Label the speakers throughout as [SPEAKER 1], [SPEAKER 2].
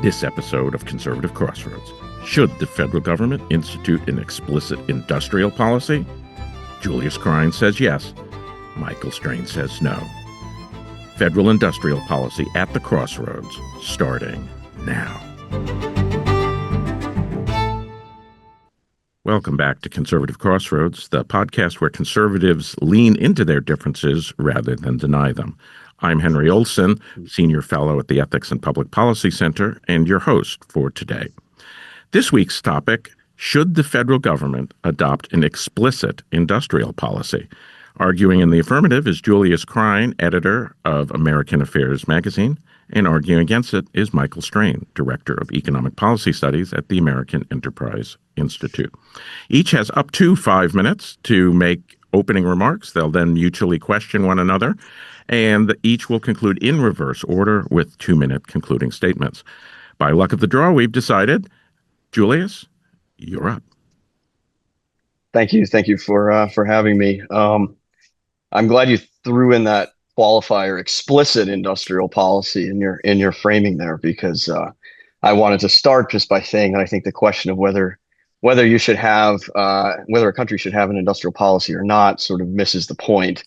[SPEAKER 1] This episode of Conservative Crossroads. Should the federal government institute an explicit industrial policy? Julius Krein says yes. Michael Strain says no. Federal industrial policy at the crossroads, starting now. Welcome back to Conservative Crossroads, the podcast where conservatives lean into their differences rather than deny them. I'm Henry Olsen, Senior Fellow at the Ethics and Public Policy Center, and your host for today. This week's topic, should the federal government adopt an explicit industrial policy? Arguing in the affirmative is Julius Krein, editor of American Affairs magazine, and arguing against it is Michael Strain, Director of Economic Policy Studies at the American Enterprise Institute. Each has up to 5 minutes to make opening remarks. They'll then mutually question one another, and each will conclude in reverse order with 2-minute concluding statements. By luck of the draw, we've decided, Julius, you're up.
[SPEAKER 2] Thank you. Thank you for having me. I'm glad you threw in that qualifier, explicit industrial policy, in your framing there, because I wanted to start just by saying that I think the question of whether you should have whether a country should have an industrial policy or not sort of misses the point.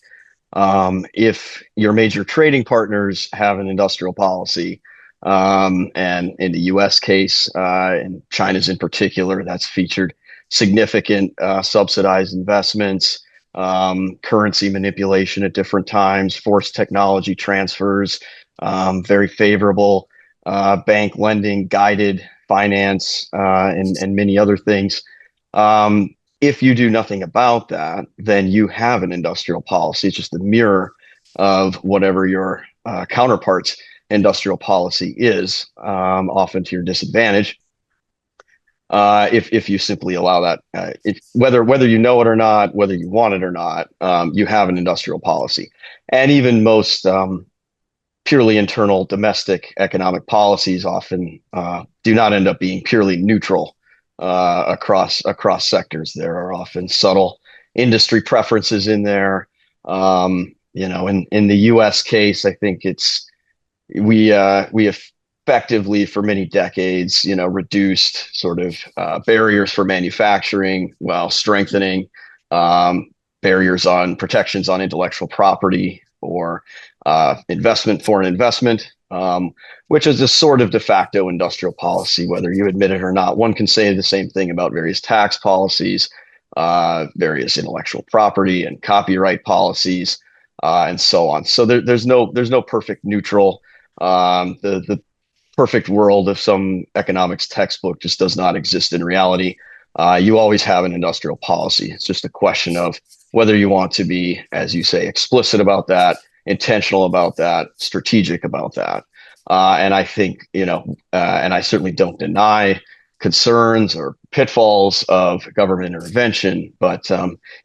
[SPEAKER 2] If your major trading partners have an industrial policy, and in the U.S. case, and China's in particular, that's featured significant subsidized investments, currency manipulation at different times, forced technology transfers, very favorable bank lending, guided finance, and many other things. If you do nothing about that, then you have an industrial policy. It's just a mirror of whatever your counterpart's industrial policy is, often to your disadvantage. If you simply allow that, whether you know it or not, whether you want it or not, you have an industrial policy. And even most purely internal domestic economic policies often do not end up being purely neutral across sectors. There are often subtle industry preferences in there. In the U.S. case, I think we effectively for many decades, reduced sort of barriers for manufacturing while strengthening barriers on protections on intellectual property or foreign investment, which is a sort of de facto industrial policy, whether you admit it or not. One can say the same thing about various tax policies, various intellectual property and copyright policies, and so on. So there's no perfect neutral. The perfect world of some economics textbook just does not exist in reality. You always have an industrial policy. It's just a question of whether you want to be, as you say, explicit about that, intentional about that, strategic about that. And I think, and I certainly don't deny concerns or pitfalls of government intervention, but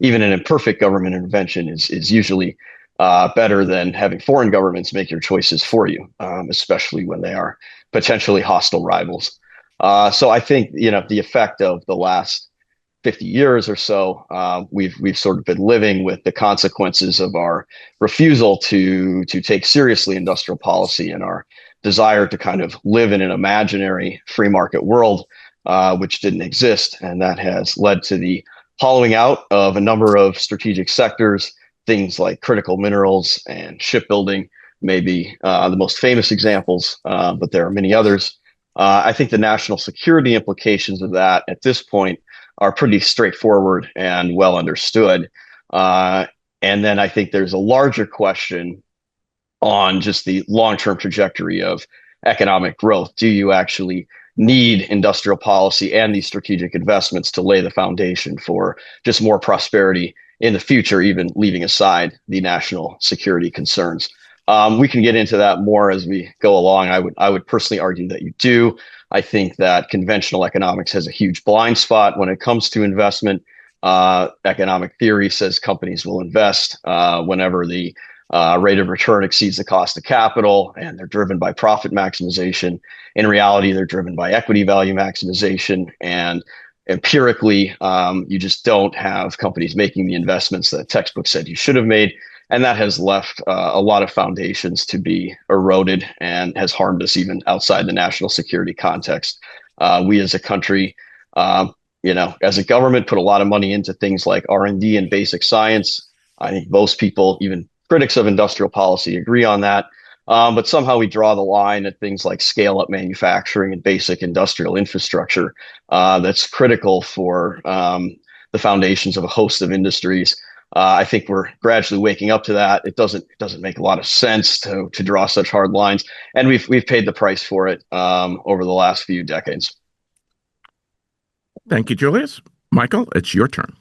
[SPEAKER 2] even an imperfect government intervention is usually better than having foreign governments make your choices for you, especially when they are potentially hostile rivals. So I think, the effect of the last 50 years or so, we've sort of been living with the consequences of our refusal to take seriously industrial policy and our desire to kind of live in an imaginary free market world, which didn't exist. And that has led to the hollowing out of a number of strategic sectors. Things like critical minerals and shipbuilding may be the most famous examples, but there are many others. I think the national security implications of that at this point are pretty straightforward and well understood. And then I think there's a larger question on just the long-term trajectory of economic growth. Do you actually need industrial policy and these strategic investments to lay the foundation for just more prosperity in the future, even leaving aside the national security concerns? We can get into that more as we go along. I would personally argue that you do. I think that conventional economics has a huge blind spot when it comes to investment. Economic theory says companies will invest whenever the rate of return exceeds the cost of capital, and they're driven by profit maximization. In reality, they're driven by equity value maximization, and empirically, you just don't have companies making the investments that textbook said you should have made. And that has left a lot of foundations to be eroded and has harmed us even outside the national security context. We as a country, as a government, put a lot of money into things like R&D and basic science. I think most people, even critics of industrial policy, agree on that. But somehow we draw the line at things like scale up manufacturing and basic industrial infrastructure that's critical for the foundations of a host of industries. I think we're gradually waking up to that. It doesn't make a lot of sense to draw such hard lines, and we've paid the price for it over the last few decades.
[SPEAKER 1] Thank you, Julius. Michael, it's your turn.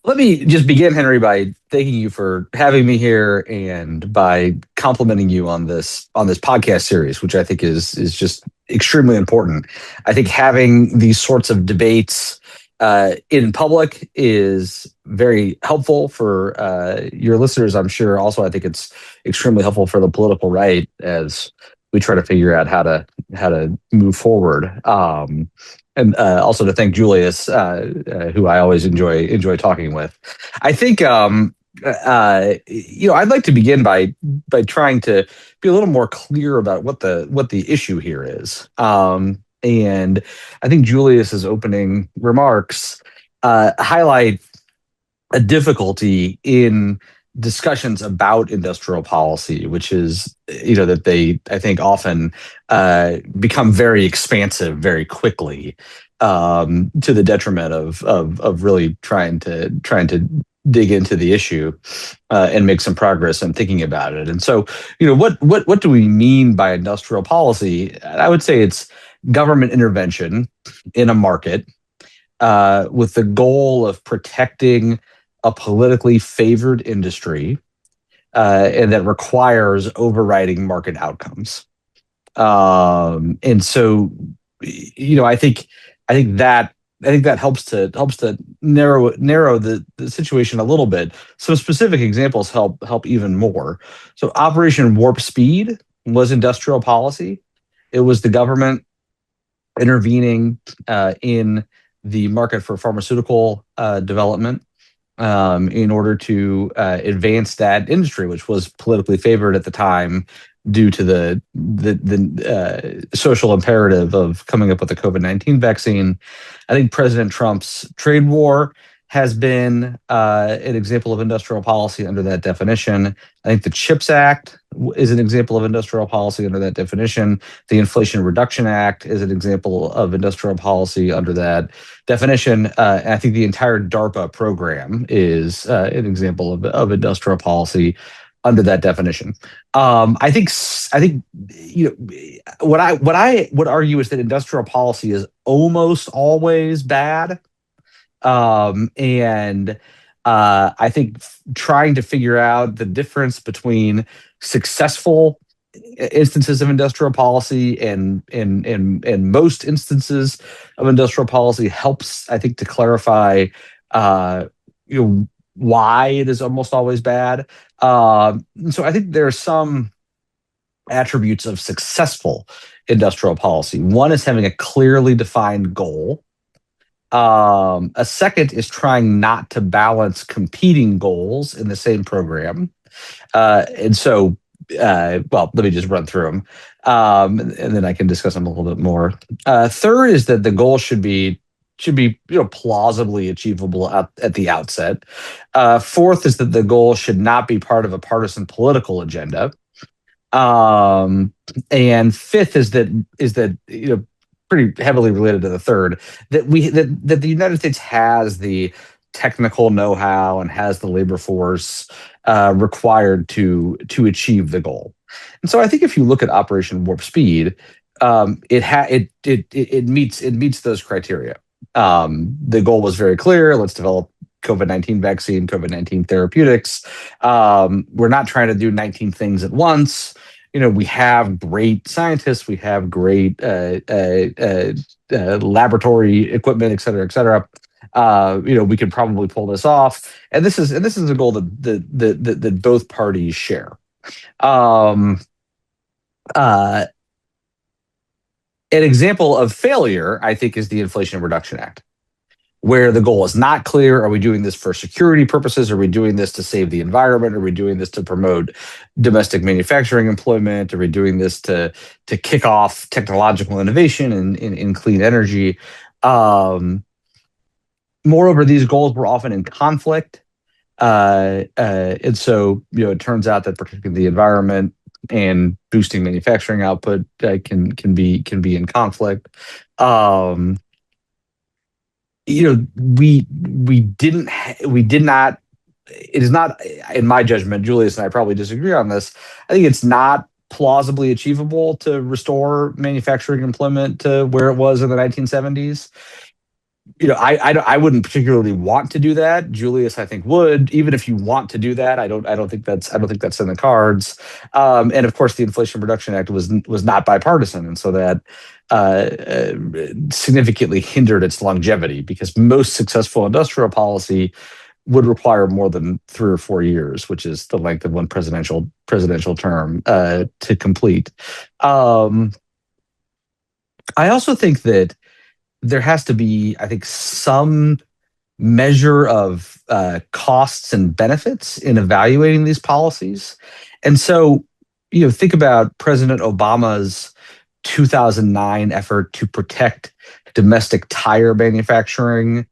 [SPEAKER 3] Let me just begin, Henry, by thanking you for having me here and by complimenting you on this podcast series, which I think is just extremely important. I think having these sorts of debates in public is very helpful for your listeners, I'm sure. Also, I think it's extremely helpful for the political right as we try to figure out how to move forward. And also to thank Julius, who I always enjoy talking with. I think I'd like to begin by trying to be a little more clear about what the issue here is. And I think Julius's opening remarks highlight a difficulty in discussions about industrial policy, which is, that they, I think, often become very expansive very quickly, to the detriment of really trying to dig into the issue and make some progress in thinking about it. And so, what do we mean by industrial policy? I would say it's government intervention in a market with the goal of protecting a politically favored industry, and that requires overriding market outcomes. And so, I think that helps to narrow the situation a little bit. Some specific examples help even more. So Operation Warp Speed was industrial policy. It was the government intervening in the market for pharmaceutical development in order to advance that industry, which was politically favored at the time due to the social imperative of coming up with a COVID-19 vaccine. I think President Trump's trade war has been an example of industrial policy under that definition. I think the CHIPS Act is an example of industrial policy under that definition. The Inflation Reduction Act is an example of industrial policy under that definition. And I think the entire DARPA program is an example of industrial policy under that definition. I think what I would argue is that industrial policy is almost always bad. And I think trying to figure out the difference between successful instances of industrial policy and most instances of industrial policy helps, I think, to clarify why it is almost always bad. So I think there are some attributes of successful industrial policy. One is having a clearly defined goal. A second is trying not to balance competing goals in the same program. And so, let me just run through them, and then I can discuss them a little bit more. Third is that the goal should be plausibly achievable at the outset. Fourth is that the goal should not be part of a partisan political agenda. And fifth is that pretty heavily related to the third, that the United States has the technical know-how and has the labor force required to achieve the goal. And so I think if you look at Operation Warp Speed, it meets those criteria. The goal was very clear. Let's develop COVID-19 vaccine, COVID-19 therapeutics. We're not trying to do 19 things at once. We have great scientists, we have great laboratory equipment, et cetera, et cetera. We can probably pull this off, and this is a goal that both parties share. An example of failure, I think, is the Inflation Reduction Act. where the goal is not clear. Are we doing this for security purposes? Are we doing this to save the environment? Are we doing this to promote domestic manufacturing employment? Are we doing this to kick off technological innovation in clean energy? Moreover, these goals were often in conflict. And so, it turns out that protecting the environment and boosting manufacturing output can be in conflict. We did not. It is not, in my judgment, Julius and I probably disagree on this. I think it's not plausibly achievable to restore manufacturing employment to where it was in the 1970s. I wouldn't particularly want to do that. Julius, I think, would. Even if you want to do that, I don't think that's in the cards. And of course, the Inflation Reduction Act was not bipartisan, and so that significantly hindered its longevity, because most successful industrial policy would require more than 3 or 4 years, which is the length of one presidential term to complete. I also think that there has to be, I think, some measure of costs and benefits in evaluating these policies. And so, think about President Obama's 2009 effort to protect domestic tire manufacturing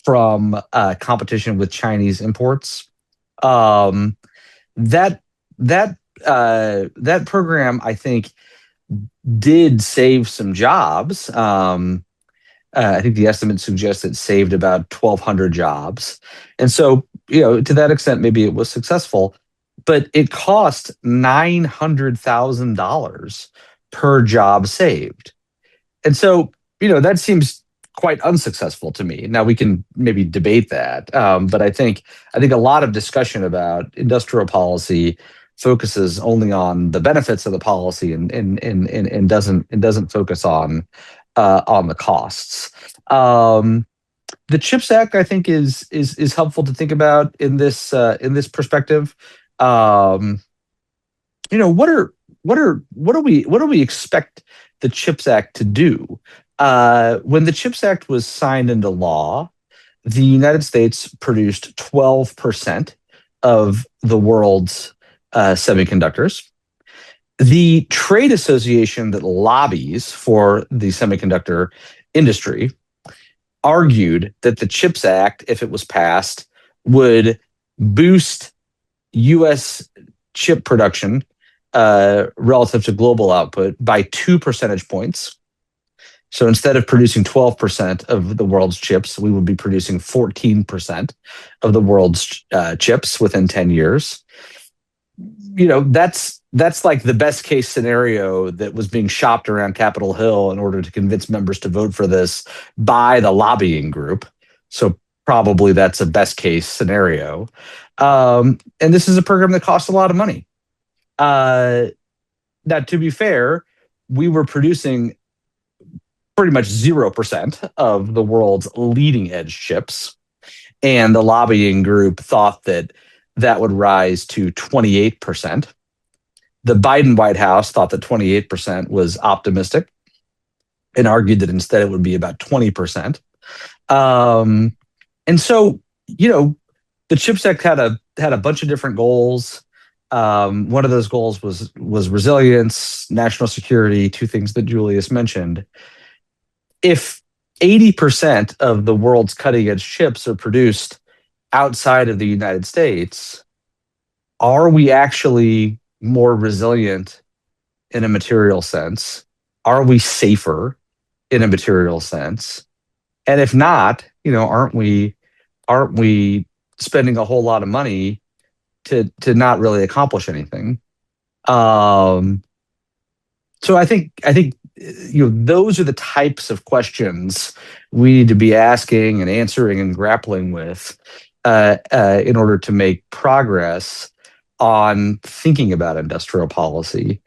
[SPEAKER 3] from competition with Chinese imports. That program, I think, did save some jobs. I think the estimate suggests it saved about 1,200 jobs. And so, to that extent, maybe it was successful, but it cost $900,000 per job saved. And so, that seems quite unsuccessful to me. Now, we can maybe debate that, but I think a lot of discussion about industrial policy focuses only on the benefits of the policy and doesn't focus on the costs. The CHIPS Act, I think, is helpful to think about in this perspective. What do we expect the CHIPS Act to do? When the CHIPS Act was signed into law, the United States produced 12% of the world's semiconductors. The trade association that lobbies for the semiconductor industry argued that the CHIPS Act, if it was passed, would boost U.S. chip production relative to global output by 2 percentage points. So instead of producing 12% of the world's chips, we would be producing 14% of the world's chips within 10 years. That's like the best case scenario that was being shopped around Capitol Hill in order to convince members to vote for this by the lobbying group. So probably that's a best case scenario. And this is a program that costs a lot of money. Now, to be fair, we were producing pretty much 0% of the world's leading edge chips. And the lobbying group thought that would rise to 28%. The Biden White House thought that 28% was optimistic and argued that instead it would be about 20%. And so, the CHIPS Act had a bunch of different goals. One of those goals was resilience, national security, two things that Julius mentioned. If 80% of the world's cutting edge chips are produced outside of the United States, are we actually more resilient in a material sense? Are we safer in a material sense? And if not, aren't we spending a whole lot of money to not really accomplish anything? So I think those are the types of questions we need to be asking and answering and grappling with in order to make progress on thinking about industrial policy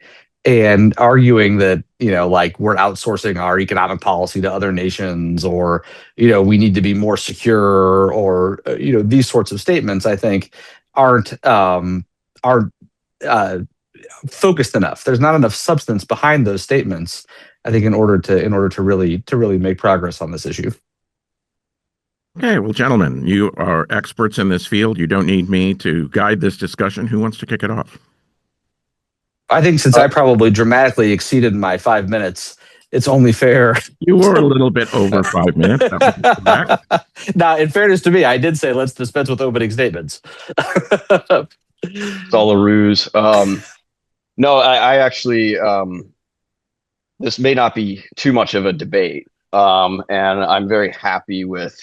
[SPEAKER 3] and arguing that, we're outsourcing our economic policy to other nations, or, we need to be more secure, or, these sorts of statements, I think, aren't focused enough. There's not enough substance behind those statements, I think, in order to really make progress on this issue.
[SPEAKER 1] Okay, well, gentlemen, you are experts in this field. You don't need me to guide this discussion. Who wants to kick it off?
[SPEAKER 3] I think since I probably dramatically exceeded my 5 minutes, it's only fair.
[SPEAKER 1] You were a little bit over 5 minutes. That was correct.
[SPEAKER 3] Now, in fairness to me, I did say let's dispense with opening statements.
[SPEAKER 2] It's all a ruse. No, I actually, this may not be too much of a debate. And I'm very happy with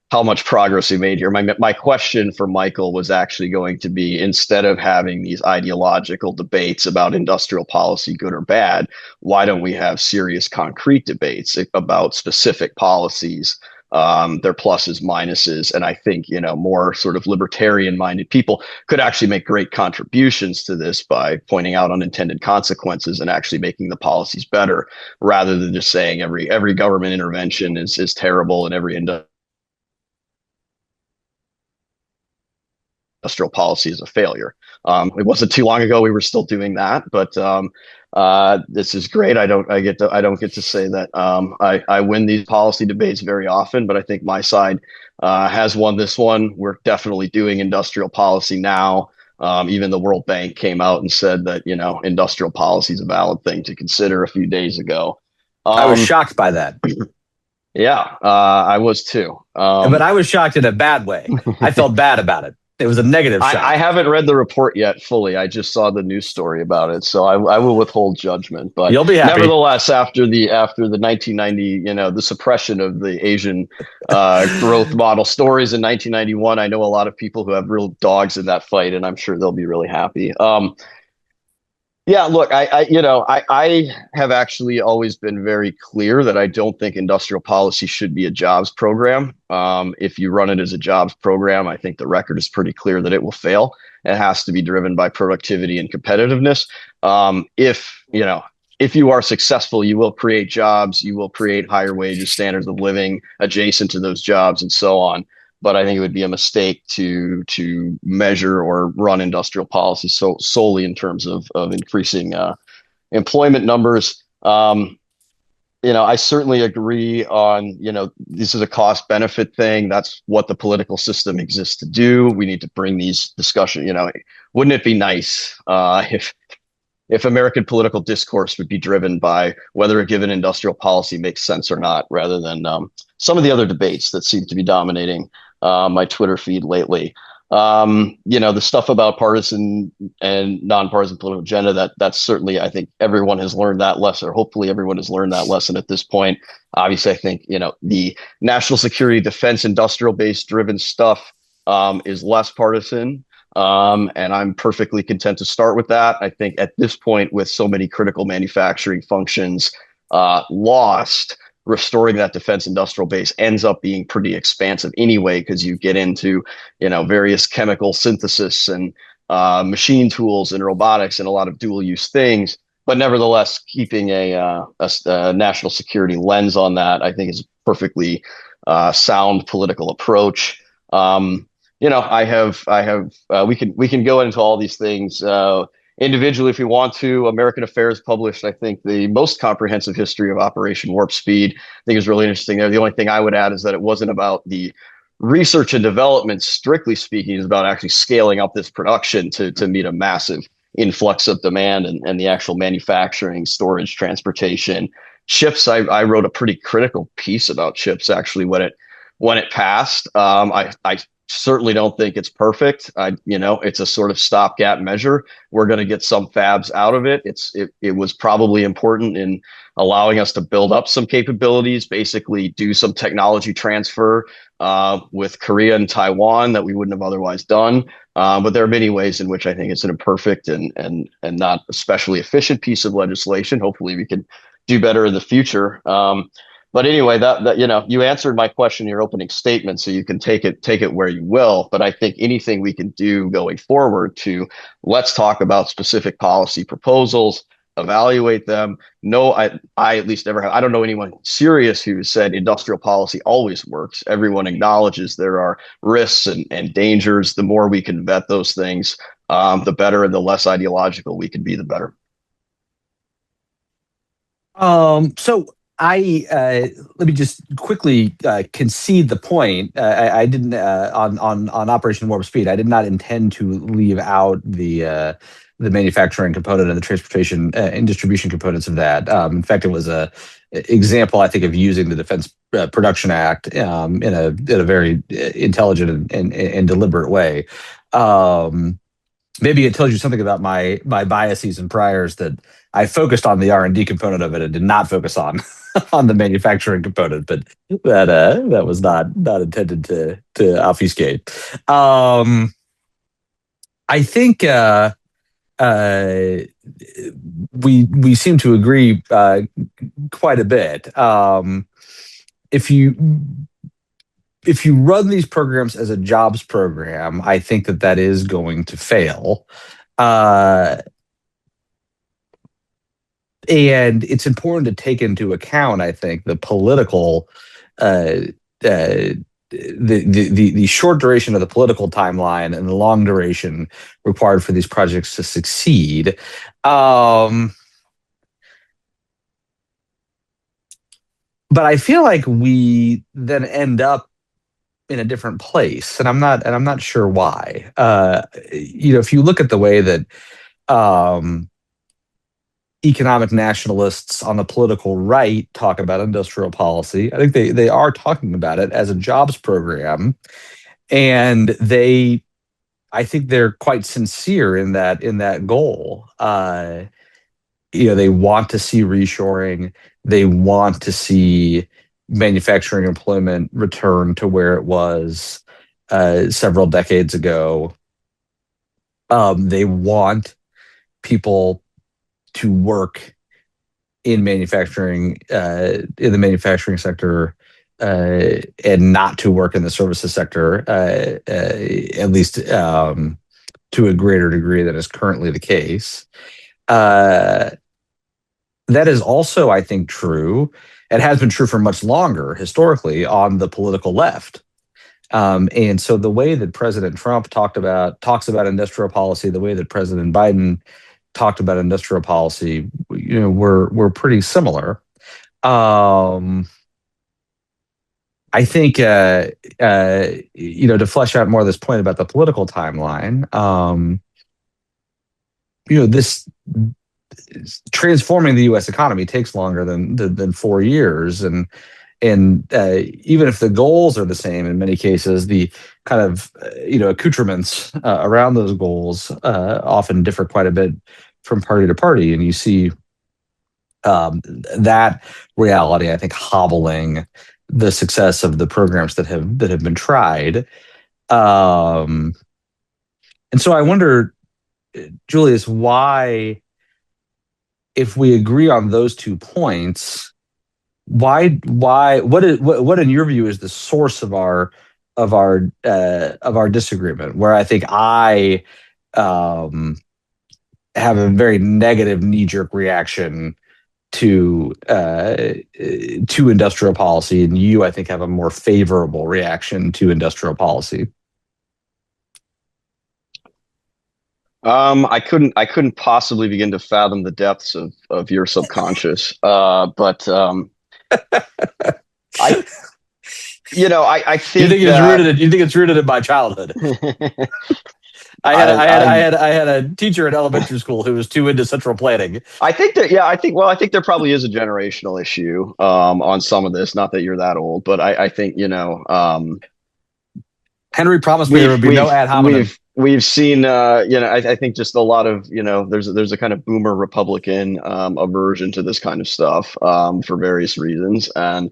[SPEAKER 2] how much progress we made here. My question for Michael was actually going to be, instead of having these ideological debates about industrial policy, good or bad, why don't we have serious, concrete debates about specific policies, their pluses, minuses? And I think, more sort of libertarian-minded people could actually make great contributions to this by pointing out unintended consequences and actually making the policies better, rather than just saying every government intervention is terrible and every industrial policy is a failure. It wasn't too long ago we were still doing that, but this is great. I don't get to say that I win these policy debates very often, but I think my side has won this one. We're definitely doing industrial policy now. Even the World Bank came out and said that industrial policy is a valid thing to consider a few days ago.
[SPEAKER 3] I was shocked by that.
[SPEAKER 2] Yeah, I was too.
[SPEAKER 3] But I was shocked in a bad way. I felt bad about it. It was a negative shock.
[SPEAKER 2] I haven't read the report yet fully. I just saw the news story about it, so I will withhold judgment. But
[SPEAKER 3] you'll be happy.
[SPEAKER 2] Nevertheless, after the 1990, the suppression of the Asian growth model stories in 1991, I know a lot of people who have real dogs in that fight, and I'm sure they'll be really happy. Yeah, look, I have actually always been very clear that I don't think industrial policy should be a jobs program. If you run it as a jobs program, I think the record is pretty clear that it will fail. It has to be driven by productivity and competitiveness. If you are successful, you will create jobs, you will create higher wages, standards of living adjacent to those jobs, and so on. But I think it would be a mistake to measure or run industrial policy solely in terms of increasing employment numbers. I certainly agree on, this is a cost benefit thing. That's what the political system exists to do. We need to bring these discussions. Wouldn't it be nice if American political discourse would be driven by whether a given industrial policy makes sense or not, rather than some of the other debates that seem to be dominating my Twitter feed lately. The stuff about partisan and nonpartisan political agenda, that's certainly, I think everyone has learned that lesson, or hopefully everyone has learned that lesson at this point. Obviously, I think, the national security, defense, industrial base driven stuff is less partisan. And I'm perfectly content to start with that. I think at this point, with so many critical manufacturing functions lost, restoring that defense industrial base ends up being pretty expansive anyway, because you get into various chemical synthesis and machine tools and robotics and a lot of dual use things. But nevertheless, keeping a national security lens on that, I think, is a perfectly sound political approach. I have we can go into all these things individually if we want to. American Affairs published, I think, the most comprehensive history of Operation Warp Speed. I think is really interesting there. The only thing I would add is that it wasn't about the research and development, strictly speaking. It's about actually scaling up this production to meet a massive influx of demand and the actual manufacturing, storage, transportation. Chips, I wrote a pretty critical piece about chips actually when it passed. I certainly don't think it's perfect. It's a sort of stopgap measure. We're going to get some fabs out of it. It was probably important in allowing us to build up some capabilities, basically do some technology transfer with Korea and Taiwan that we wouldn't have otherwise done. But there are many ways in which I think it's an imperfect and not especially efficient piece of legislation. Hopefully we can do better in the future. But anyway, that you answered my question in your opening statement, so you can take it where you will. But I think anything we can do going forward let's talk about specific policy proposals, evaluate them. No, I at least never have. I don't know anyone serious who said industrial policy always works. Everyone acknowledges there are risks and dangers. The more we can vet those things, the better, and the less ideological we can be, the better.
[SPEAKER 3] So let me just quickly concede the point. I didn't on Operation Warp Speed. I did not intend to leave out the manufacturing component and the transportation and distribution components of that. In fact, it was a example, I think, of using the Defense Production Act in a very intelligent and deliberate way. Maybe it tells you something about my biases and priors, that I focused on the R&D component of it and did not focus on on the manufacturing component, but that was not intended to obfuscate. I think we seem to agree quite a bit. If you run these programs as a jobs program, I think that is going to fail. And it's important to take into account, I think, the political, the short duration of the political timeline and the long duration required for these projects to succeed. But I feel like we then end up in a different place, and I'm not sure why. If you look at the way that economic nationalists on the political right talk about industrial policy, I think they are talking about it as a jobs program, and I think they're quite sincere in that goal. They want to see reshoring. They want to see manufacturing employment return to where it was several decades ago. They want people to work in manufacturing, in the manufacturing sector, and not to work in the services sector, at least to a greater degree than is currently the case. That is also, I think, true. It has been true for much longer historically on the political left. And so the way that President Trump talks about industrial policy, the way that President Biden talked about industrial policy, were pretty similar. I think, to flesh out more of this point about the political timeline, this transforming the U.S. economy takes longer than 4 years, and even if the goals are the same, in many cases, the kind of accoutrements around those goals often differ quite a bit from party to party, and you see that reality, I think, hobbling the success of the programs that have been tried. And so I wonder, Julius, why, if we agree on those 2 points, what in your view is the source of our disagreement? Where I think I have a very negative knee-jerk reaction to industrial policy, and you, I think, have a more favorable reaction to industrial policy.
[SPEAKER 2] I couldn't possibly begin to fathom the depths of your subconscious. But I think
[SPEAKER 3] you think it's rooted in my childhood. I had a teacher in elementary school who was too into central planning.
[SPEAKER 2] I think there probably is a generational issue on some of this. Not that you're that old, but I think
[SPEAKER 3] Henry promised me there would be no ad hominem.
[SPEAKER 2] We've seen, I think just a lot of, there's a kind of boomer Republican aversion to this kind of stuff for various reasons. And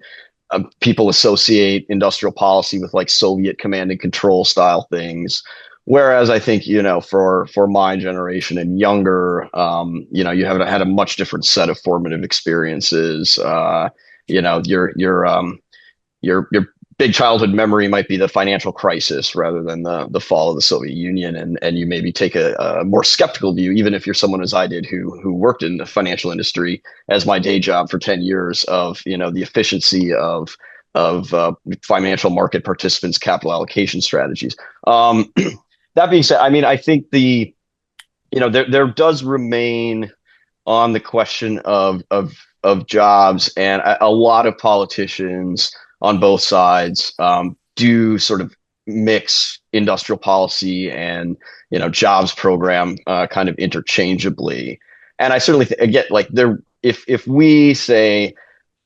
[SPEAKER 2] people associate industrial policy with like Soviet command and control style things. Whereas I think, for my generation and younger, you have had a much different set of formative experiences. Your big childhood memory might be the financial crisis rather than the fall of the Soviet Union, and you maybe take a more skeptical view, even if you're someone as I did who worked in the financial industry as my day job for 10 years, of the efficiency of financial market participants' capital allocation strategies. That being said, I mean, I think there does remain on the question of of jobs, and a lot of politicians on both sides do sort of mix industrial policy and jobs program kind of interchangeably. And I certainly again, like there, if we say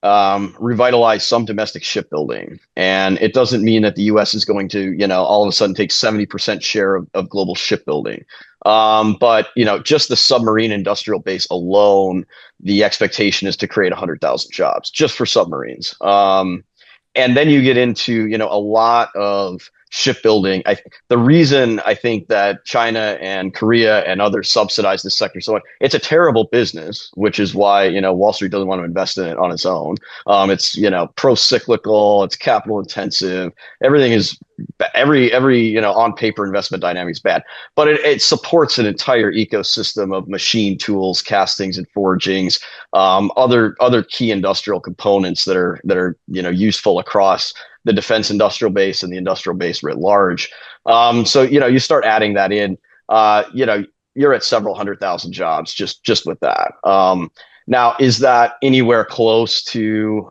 [SPEAKER 2] revitalize some domestic shipbuilding, and it doesn't mean that the U.S. is going to all of a sudden take 70% share of global shipbuilding. But just the submarine industrial base alone, the expectation is to create 100,000 jobs just for submarines. And then you get into a lot of shipbuilding. The reason I think that China and Korea and others subsidize this sector so much, it's a terrible business, which is why Wall Street doesn't want to invest in it on its own. It's pro-cyclical, it's capital intensive. Everything is every on paper investment dynamic is bad, but it supports an entire ecosystem of machine tools, castings and forgings, other key industrial components that are useful across the defense industrial base and the industrial base writ large. So you start adding that in, you're at several 100,000 jobs just with that. Now, is that anywhere close to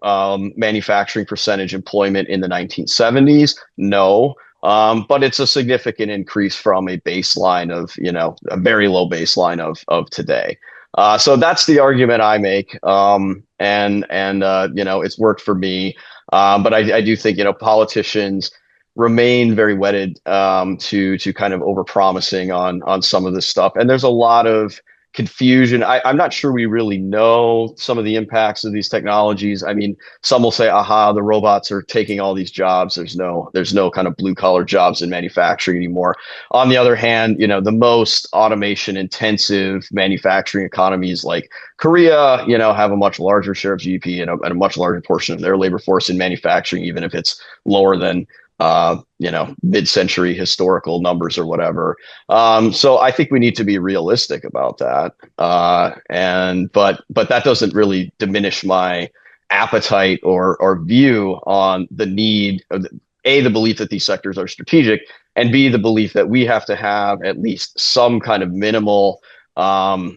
[SPEAKER 2] manufacturing percentage employment in the 1970s? No, but it's a significant increase from a baseline of a very low baseline of today. So that's the argument I make, and it's worked for me. But I do think politicians remain very wedded to kind of overpromising on some of this stuff, and there's a lot of confusion. I'm not sure we really know some of the impacts of these technologies. I mean, some will say, "Aha, the robots are taking all these jobs. There's no kind of blue collar jobs in manufacturing anymore." On the other hand, the most automation intensive manufacturing economies like Korea, have a much larger share of GDP and a much larger portion of their labor force in manufacturing, even if it's lower than mid-century historical numbers or whatever. So I think we need to be realistic about that. But that doesn't really diminish my appetite or view on the need of the belief that these sectors are strategic, and B, the belief that we have to have at least some kind of minimal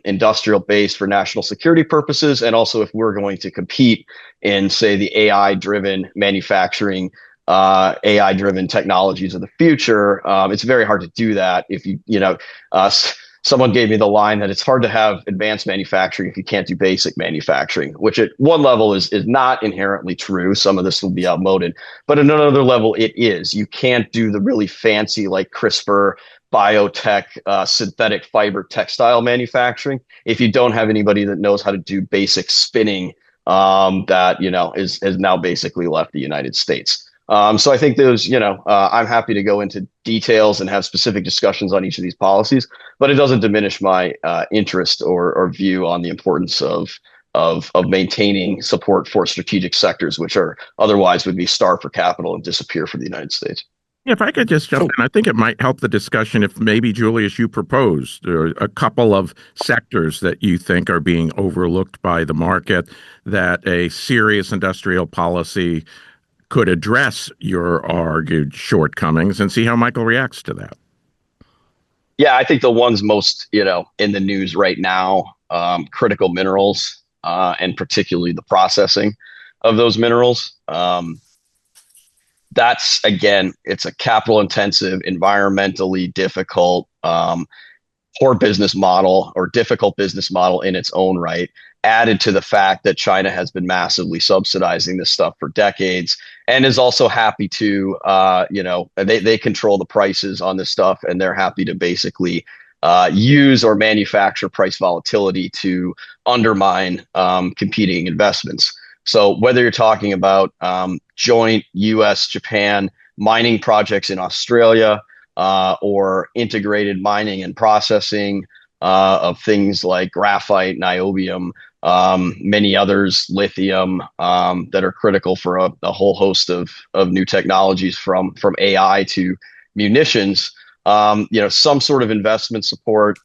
[SPEAKER 2] industrial base for national security purposes. And also if we're going to compete in, say, the AI-driven manufacturing, AI-driven technologies of the future, it's very hard to do that if someone gave me the line that it's hard to have advanced manufacturing if you can't do basic manufacturing, which at one level is not inherently true. Some of this will be outmoded, but at another level it is. You can't do the really fancy like CRISPR, biotech, synthetic fiber textile manufacturing if you don't have anybody that knows how to do basic spinning that has now basically left the United States. So I think there's, I'm happy to go into details and have specific discussions on each of these policies, but it doesn't diminish my interest or view on the importance of maintaining support for strategic sectors, which are otherwise would be starved for capital and disappear from the United States.
[SPEAKER 1] If I could just jump in, I think it might help the discussion if maybe, Julius, you proposed a couple of sectors that you think are being overlooked by the market, that a serious industrial policy could address your argued shortcomings, and see how Michael reacts to that.
[SPEAKER 2] Yeah, I think the ones most, in the news right now, critical minerals, and particularly the processing of those minerals. That's, again, it's a capital intensive, environmentally difficult, poor business model or difficult business model in its own right, added to the fact that China has been massively subsidizing this stuff for decades and is also happy to, they control the prices on this stuff, and they're happy to basically use or manufacture price volatility to undermine competing investments. So whether you're talking about joint US-Japan mining projects in Australia, or integrated mining and processing of things like graphite, niobium, many others, lithium, that are critical for a whole host of new technologies from AI to munitions, some sort of investment support,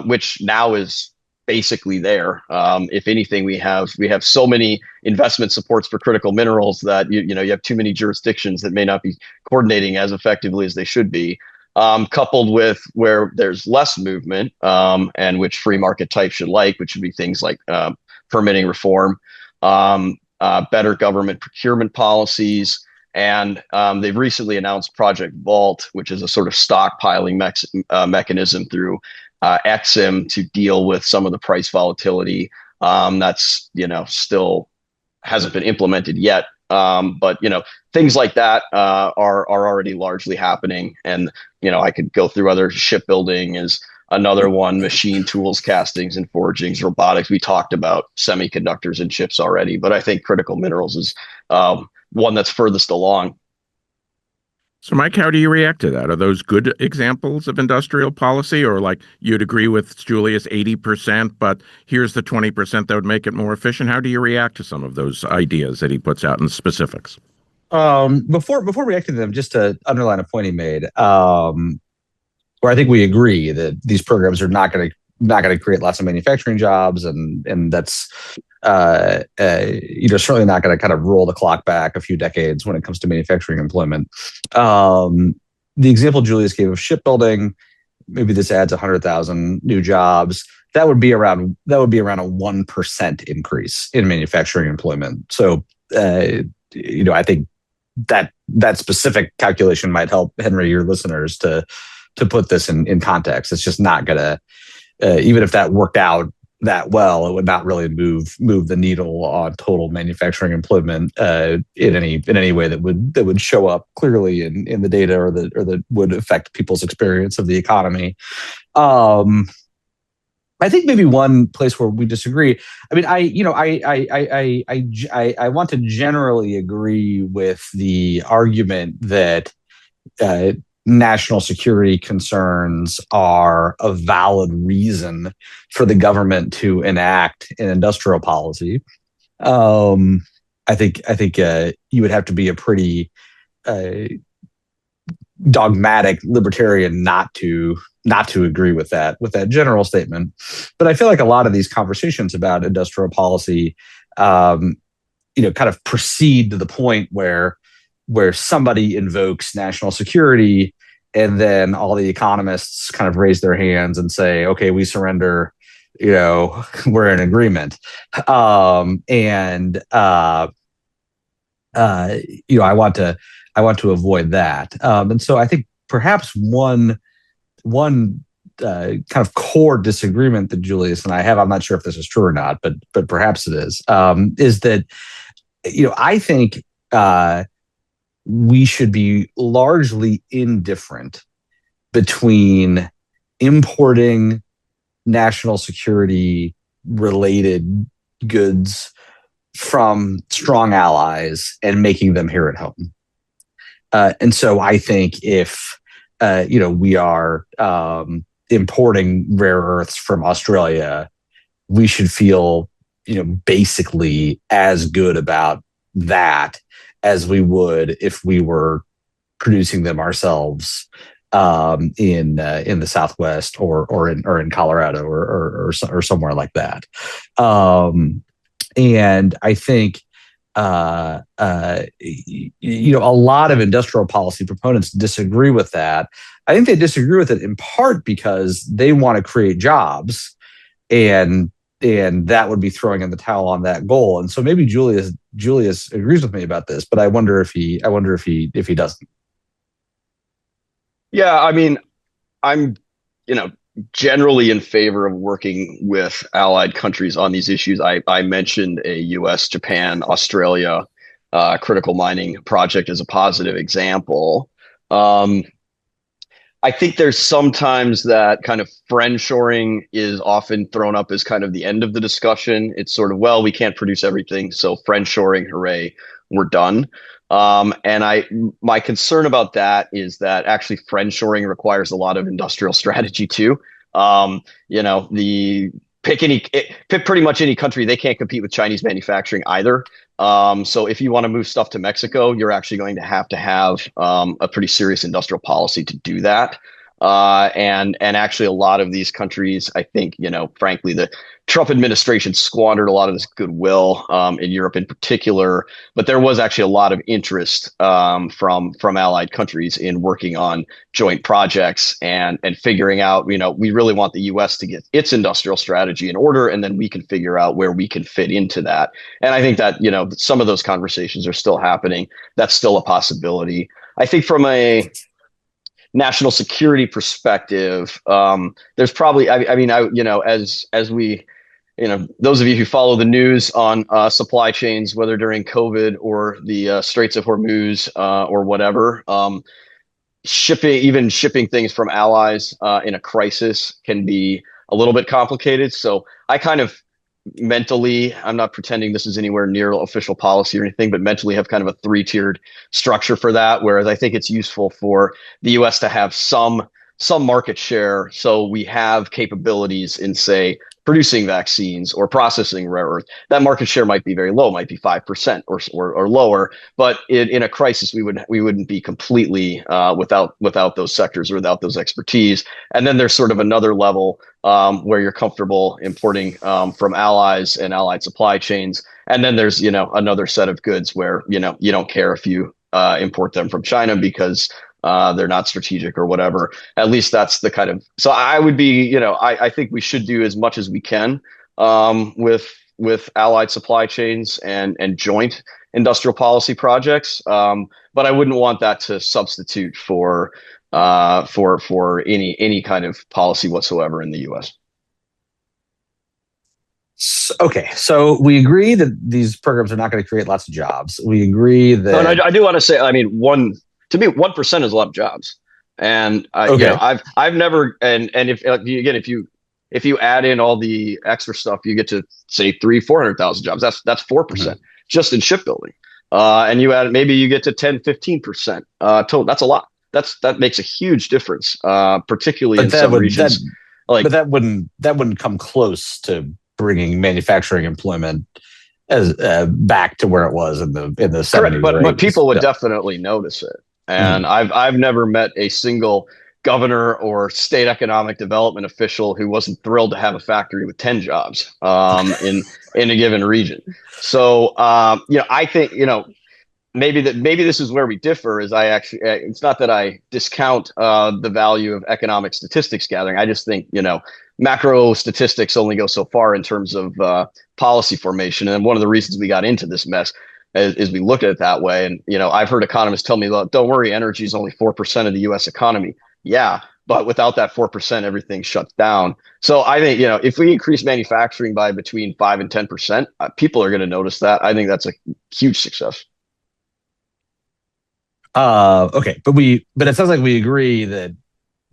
[SPEAKER 2] which now is basically there. If anything, we have so many investment supports for critical minerals that you have too many jurisdictions that may not be coordinating as effectively as they should be. Coupled with where there's less movement, and which free market types should like, which would be things like permitting reform, better government procurement policies. And they've recently announced Project Vault, which is a sort of stockpiling mechanism through Exim to deal with some of the price volatility that's still hasn't been implemented yet. But things like that are already largely happening. And I could go through other. Shipbuilding is another one, machine tools, castings and forgings, robotics. We talked about semiconductors and chips already, but I think critical minerals is one that's furthest along.
[SPEAKER 1] So, Mike, how do you react to that? Are those good examples of industrial policy, or like you'd agree with Julius 80%, but here's the 20% that would make it more efficient? How do you react to some of those ideas that he puts out in specifics?
[SPEAKER 3] Before reacting to them, just to underline a point he made, where I think we agree that these programs are not going to create lots of manufacturing jobs, and that's certainly not going to kind of roll the clock back a few decades when it comes to manufacturing employment. The example Julius gave of shipbuilding, maybe this adds 100,000 new jobs. That would be around a 1% increase in manufacturing employment. So I think that specific calculation might help Henry, your listeners, to put this in context. It's just not going to, even if that worked out that well, it would not really move the needle on total manufacturing employment in any way that would show up clearly in the data or that would affect people's experience of the economy. I think maybe one place where we disagree. I mean, I want to generally agree with the argument that national security concerns are a valid reason for the government to enact an industrial policy. I think you would have to be a pretty dogmatic libertarian not to agree with that general statement. But I feel like a lot of these conversations about industrial policy, kind of proceed to the point where somebody invokes national security, and then all the economists kind of raise their hands and say, okay, we surrender, we're in agreement. I want to avoid that. And so I think perhaps one kind of core disagreement that Julius and I have, I'm not sure if this is true or not, but perhaps it is that, I think we should be largely indifferent between importing national security related goods from strong allies and making them here at home. And so I think if, we are importing rare earths from Australia, we should feel, basically as good about that as we would if we were producing them ourselves in the Southwest or in Colorado or somewhere like that. And I think a lot of industrial policy proponents disagree with that. I think they disagree with it in part because they want to create jobs, and that would be throwing in the towel on that goal. And so maybe Julius agrees with me about this, but I wonder if he doesn't.
[SPEAKER 2] Yeah, I mean, I'm, generally in favor of working with allied countries on these issues. I mentioned a US, Japan, Australia critical mining project as a positive example. I think there's sometimes that kind of friendshoring is often thrown up as kind of the end of the discussion. It's sort of, well, we can't produce everything, so friendshoring, hooray, we're done. And my concern about that is that actually friendshoring requires a lot of industrial strategy too. Pick pretty much any country, they can't compete with Chinese manufacturing either. So if you want to move stuff to Mexico, you're actually going to have a pretty serious industrial policy to do that. And actually, a lot of these countries, I think, frankly, the Trump administration squandered a lot of this goodwill in Europe in particular. But there was actually a lot of interest from allied countries in working on joint projects and figuring out, we really want the U.S. to get its industrial strategy in order, and then we can figure out where we can fit into that. And I think that, some of those conversations are still happening. That's still a possibility. I think from a national security perspective, there's probably, as we, those of you who follow the news on supply chains, whether during COVID or the Straits of Hormuz or whatever, shipping things from allies in a crisis can be a little bit complicated. So I kind of mentally, I'm not pretending this is anywhere near official policy or anything, but mentally have kind of a three-tiered structure for that. Whereas I think it's useful for the U.S. to have some market share, so we have capabilities in, say, producing vaccines or processing rare earth. That market share might be very low, might be 5% or lower, but in a crisis we wouldn't be completely without those sectors or without those expertise. And then there's sort of another level where you're comfortable importing from allies and allied supply chains. And then there's another set of goods where you don't care if you import them from China because they're not strategic or whatever. At least that's the kind of, so I would be, I think we should do as much as we can with allied supply chains and joint industrial policy projects. But I wouldn't want that to substitute for any kind of policy whatsoever in the U.S.
[SPEAKER 3] Okay, so we agree that these programs are not going to create lots of jobs. We agree that.
[SPEAKER 2] And I do want to say, I mean, 1% is a lot of jobs, and I've never if you add in all the extra stuff, you get to say 400,000 jobs. That's 4% just in shipbuilding, and you get to 10-15% total. That's a lot. That makes a huge difference, particularly in some regions.
[SPEAKER 3] But that wouldn't come close to bringing manufacturing employment as back to where it was in the 70s.
[SPEAKER 2] But people would definitely notice it. And I've never met a single governor or state economic development official who wasn't thrilled to have a factory with 10 jobs in a given region. So I think maybe this is where we differ. Is it's not that I discount the value of economic statistics gathering. I just think macro statistics only go so far in terms of policy formation. And one of the reasons we got into this mess is we look at it that way. And, I've heard economists tell me, don't worry, energy is only 4% of the U.S. economy. Yeah, but without that 4%, everything shuts down. So I think, if we increase manufacturing by between 5 and 10%, people are going to notice that. I think that's a huge success.
[SPEAKER 3] Okay, but it sounds like we agree that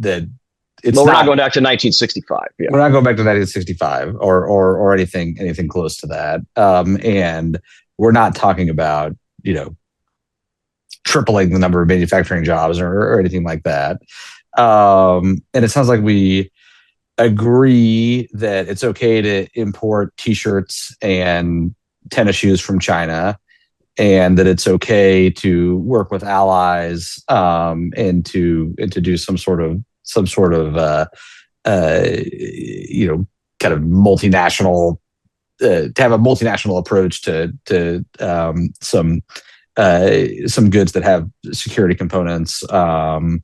[SPEAKER 3] it's
[SPEAKER 2] we're not going back to 1965. Yeah.
[SPEAKER 3] We're not going back to 1965 or anything close to that. And we're not talking about, tripling the number of manufacturing jobs or anything like that. And it sounds like we agree that it's okay to import T-shirts and tennis shoes from China, and that it's okay to work with allies and to do some sort of kind of multinational. To have a multinational approach to some goods that have security components and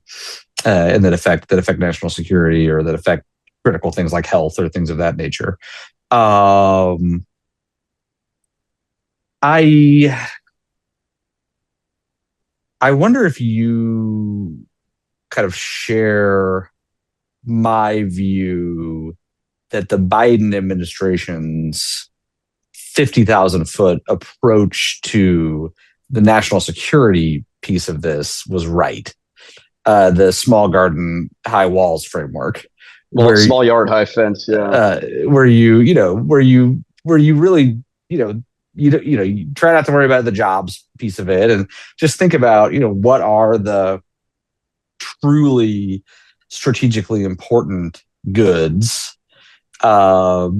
[SPEAKER 3] that affect national security or that affect critical things like health or things of that nature. I wonder if you kind of share my view that the Biden administration's 50,000-foot approach to the national security piece of this was right. The small garden, high walls framework.
[SPEAKER 2] Small yard, high fence. Yeah.
[SPEAKER 3] Where you really, you try not to worry about the jobs piece of it and just think about, what are the truly strategically important goods that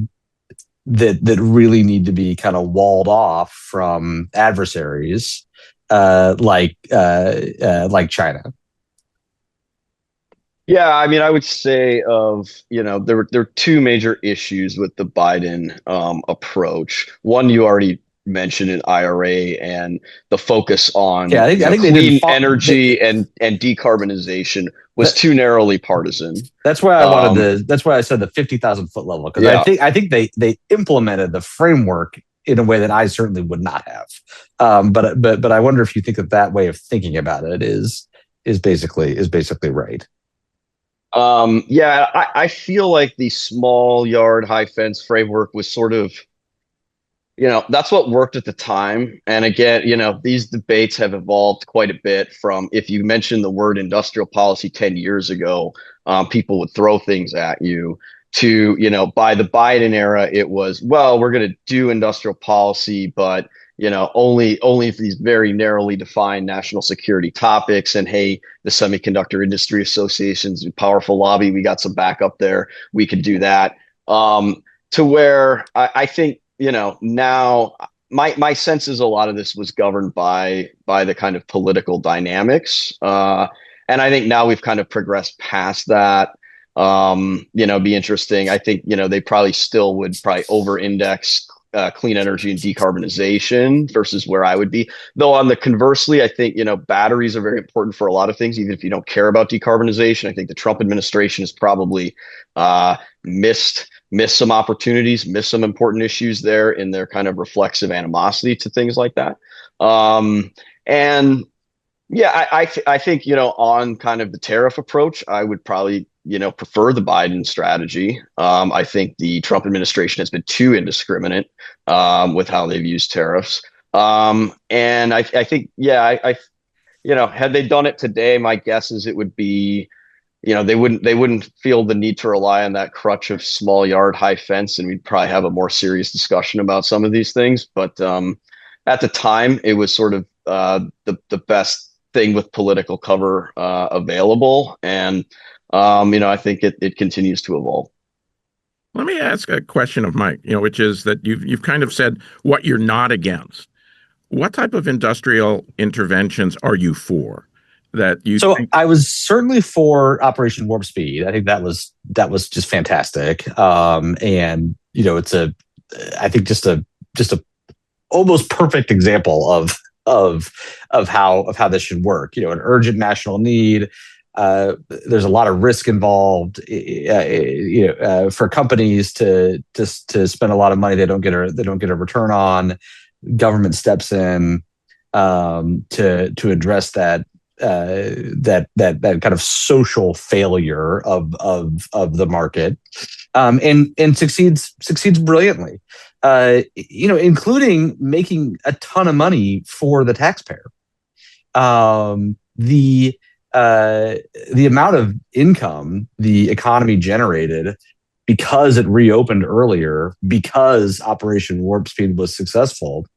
[SPEAKER 3] really need to be kind of walled off from adversaries like China.
[SPEAKER 2] Yeah, I mean, I would say there were two major issues with the Biden approach. One you already mentioned in IRA and the focus
[SPEAKER 3] Yeah,
[SPEAKER 2] on
[SPEAKER 3] I think they didn't.
[SPEAKER 2] clean energy and decarbonization was
[SPEAKER 3] That,
[SPEAKER 2] too narrowly partisan.
[SPEAKER 3] that's why I wanted
[SPEAKER 2] Um,
[SPEAKER 3] to. That's why I said the 50,000 foot level, because
[SPEAKER 2] yeah,
[SPEAKER 3] I think they implemented the framework in a way that I certainly would not have. But I wonder if you think that that way of thinking about it is basically right.
[SPEAKER 2] yeah, I feel like the small yard high fence framework was sort of that's what worked at the time. And again, these debates have evolved quite a bit from if you mentioned the word industrial policy 10 years ago, people would throw things at you to, by the Biden era, it was, well, we're going to do industrial policy, but, only for these very narrowly defined national security topics. And hey, the Semiconductor Industry Association's a powerful lobby. We got some backup there. We could do that. To where I think now my sense is a lot of this was governed by the kind of political dynamics, and I think now we've kind of progressed past that. Be interesting. I think they probably still would probably over-index clean energy and decarbonization versus where I would be. Though on the conversely, I think batteries are very important for a lot of things, even if you don't care about decarbonization. I think the Trump administration has probably missed some opportunities, missed some important issues there in their kind of reflexive animosity to things like that. And yeah, I think on kind of the tariff approach, I would probably prefer the Biden strategy. I think the Trump administration has been too indiscriminate with how they've used tariffs. And I think had they done it today, my guess is it would be they wouldn't feel the need to rely on that crutch of small yard high fence, and we'd probably have a more serious discussion about some of these things. But at the time, it was sort of the best thing with political cover available, and I think it continues to evolve.
[SPEAKER 1] Let me ask a question of Mike, which is that you've kind of said what you're not against. What type of industrial interventions are you for? That you
[SPEAKER 3] So
[SPEAKER 1] think?
[SPEAKER 3] I was certainly for Operation Warp Speed. I think that was just fantastic. And it's I think just a almost perfect example of how this should work. An urgent national need. There's a lot of risk involved. For companies to spend a lot of money they don't get a return on. Government steps in to address that kind of social failure of the market, and succeeds brilliantly, including making a ton of money for the taxpayer. The amount of income the economy generated because it reopened earlier, because Operation Warp Speed was successful,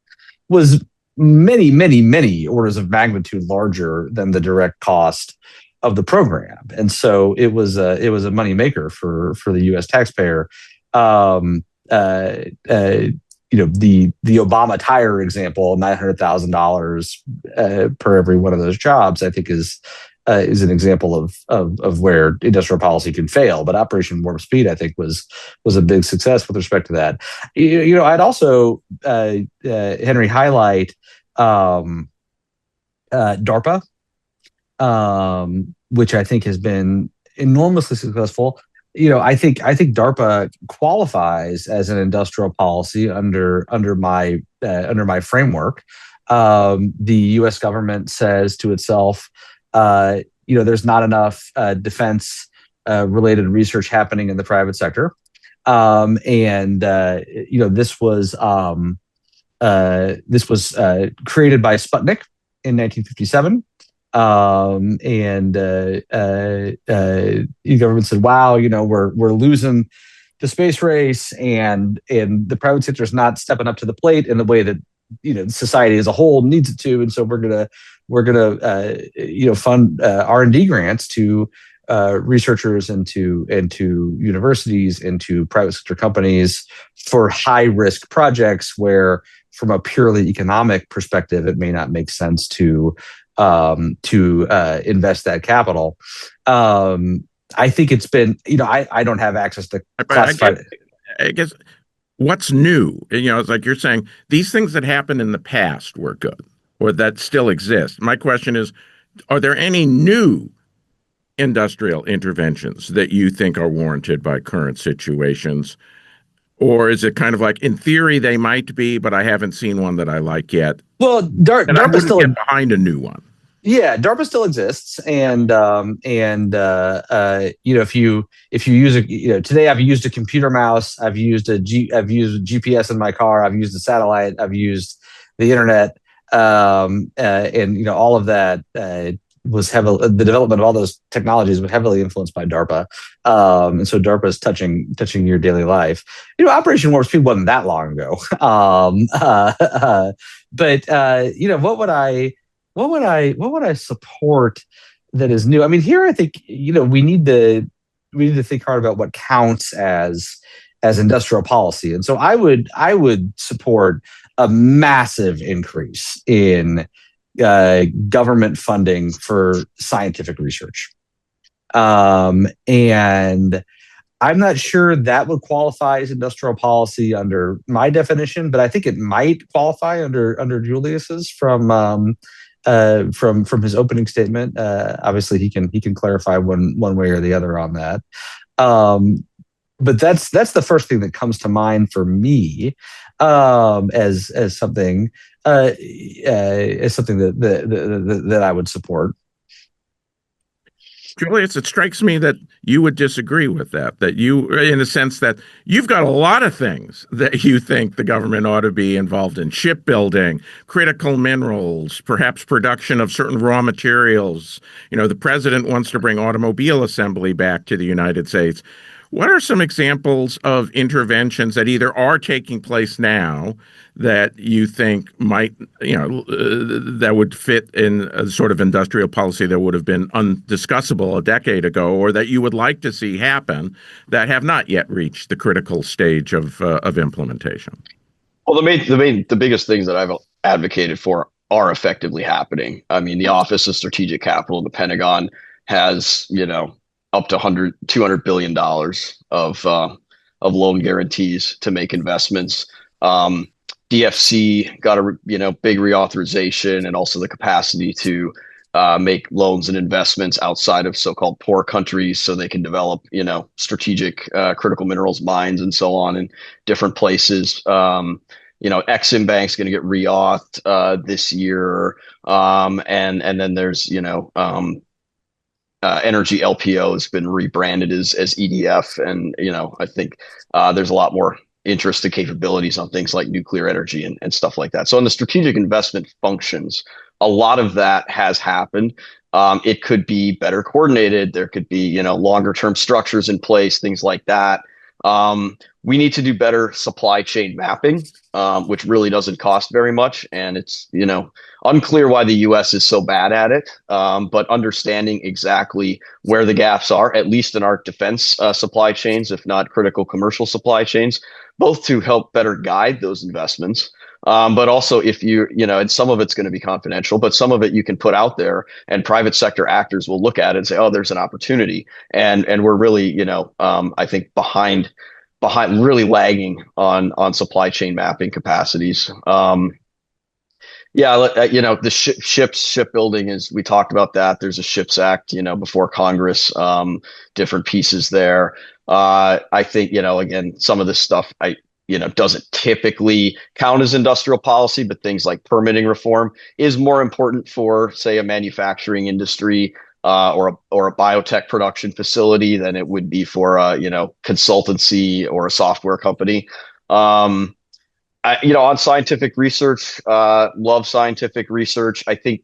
[SPEAKER 3] was many, many, many orders of magnitude larger than the direct cost of the program, and so it was a moneymaker for the U.S. taxpayer. The Obama tire example, $900,000 per every one of those jobs, I think is an example of where industrial policy can fail. But Operation Warp Speed, I think, was a big success with respect to that. I'd also Henry highlight DARPA, which I think has been enormously successful. I think DARPA qualifies as an industrial policy under my framework. The U.S. government says to itself, there's not enough defense related research happening in the private sector, and this was created by Sputnik in 1957. And the government said, "Wow, we're losing the space race, and the private sector is not stepping up to the plate in the way that society as a whole needs it to, and so we're gonna fund R&D grants to researchers and to universities and to private sector companies for high risk projects where, from a purely economic perspective, it may not make sense to invest that capital." I think it's been, I don't have access to
[SPEAKER 1] But
[SPEAKER 3] classified.
[SPEAKER 1] I guess what's new? It's like you're saying these things that happened in the past were good or that still exist. My question is, are there any new industrial interventions that you think are warranted by current situations? Or is it kind of like, in theory, they might be, but I haven't seen one that I like yet?
[SPEAKER 3] Well,
[SPEAKER 1] And I
[SPEAKER 3] DARPA
[SPEAKER 1] wouldn't
[SPEAKER 3] still,
[SPEAKER 1] get behind a new one.
[SPEAKER 3] yeah, DARPA still exists, and if you use today I've used a computer mouse, I've used GPS in my car, I've used a satellite, I've used the internet, and all of that was heavily, the development of all those technologies was heavily influenced by DARPA, and so DARPA is touching your daily life. Operation Warp Speed wasn't that long ago, but what would I support that is new? I mean, here I think we need to think hard about what counts as industrial policy, and so I would support a massive increase in government funding for scientific research, and I'm not sure that would qualify as industrial policy under my definition, but I think it might qualify under Julius's from his opening statement. Obviously, he can clarify one way or the other on that. But that's the first thing that comes to mind for me as something that I would support.
[SPEAKER 1] Julius, it strikes me that you would disagree with that you, in the sense that you've got a lot of things that you think the government ought to be involved in: shipbuilding, critical minerals, perhaps production of certain raw materials. The president wants to bring automobile assembly back to the United States. What are some examples of interventions that either are taking place now that you think might, that would fit in a sort of industrial policy that would have been undiscussable a decade ago, or that you would like to see happen that have not yet reached the critical stage of implementation?
[SPEAKER 2] Well, the biggest things that I've advocated for are effectively happening. I mean, the Office of Strategic Capital, the Pentagon, has, up to $200 billion of loan guarantees to make investments. DFC got a big reauthorization and also the capacity to make loans and investments outside of so-called poor countries, so they can develop strategic critical minerals mines and so on in different places. Exim Bank's going to get reauthed this year, and then there's Energy LPO has been rebranded as EDF, and I think there's a lot more interest and capabilities on things like nuclear energy and stuff like that. So in the strategic investment functions, a lot of that has happened. It could be better coordinated. There could be longer term structures in place, things like that. We need to do better supply chain mapping, which really doesn't cost very much, and it's unclear why the U.S. is so bad at it. But understanding exactly where the gaps are, at least in our defense supply chains, if not critical commercial supply chains, both to help better guide those investments. But also, if and some of it's going to be confidential, but some of it you can put out there, and private sector actors will look at it and say, "Oh, there's an opportunity," and we're really, I think behind, really lagging on supply chain mapping capacities. The shipbuilding is, we talked about that. There's a SHIPS Act, before Congress, different pieces there. I think, again, some of this stuff, doesn't typically count as industrial policy, but things like permitting reform is more important for, say, a manufacturing industry or a biotech production facility than it would be for a consultancy or a software company. On scientific research, love scientific research. I think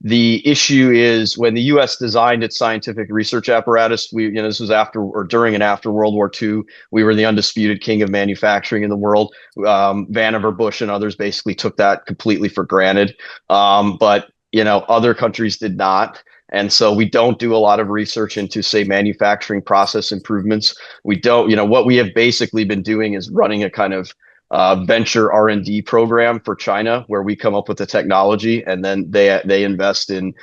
[SPEAKER 2] the issue is, when the U.S. designed its scientific research apparatus, this was after or during and after World War II. We were the undisputed king of manufacturing in the world. Vannevar Bush and others basically took that completely for granted. But other countries did not. And so we don't do a lot of research into, say, manufacturing process improvements. We don't, what we have basically been doing is running a kind of venture R&D program for China, where we come up with the technology and then they invest in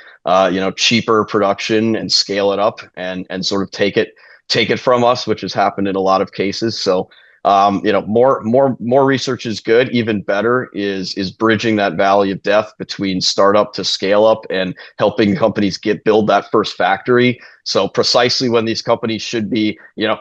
[SPEAKER 2] cheaper production and scale it up and sort of take it from us, which has happened in a lot of cases. So more research is good. Even better is bridging that valley of death between startup to scale up and helping companies build that first factory. So precisely when these companies should be,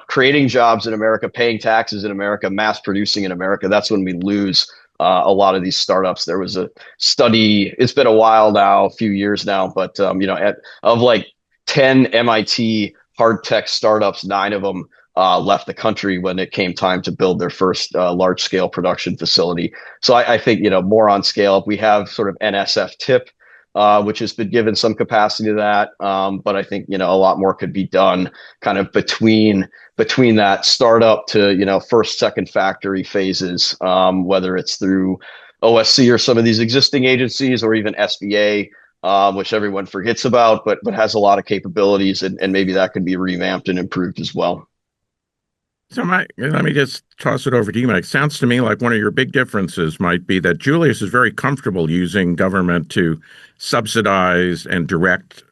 [SPEAKER 2] creating jobs in America, paying taxes in America, mass producing in America, that's when we lose a lot of these startups. There was a study, it's been a while now, a few years now, but of like 10 MIT hard tech startups, 9 of them left the country when it came time to build their first large scale production facility. So I think, more on scale up. We have sort of NSF tip, which has been given some capacity to that. But I think, a lot more could be done kind of between that startup to, first, second factory phases, whether it's through OSC or some of these existing agencies or even SBA, which everyone forgets about, but has a lot of capabilities, and maybe that could be revamped and improved as well.
[SPEAKER 1] So let me just toss it over to you, Mike. Sounds to me like one of your big differences might be that Julius is very comfortable using government to subsidize and direct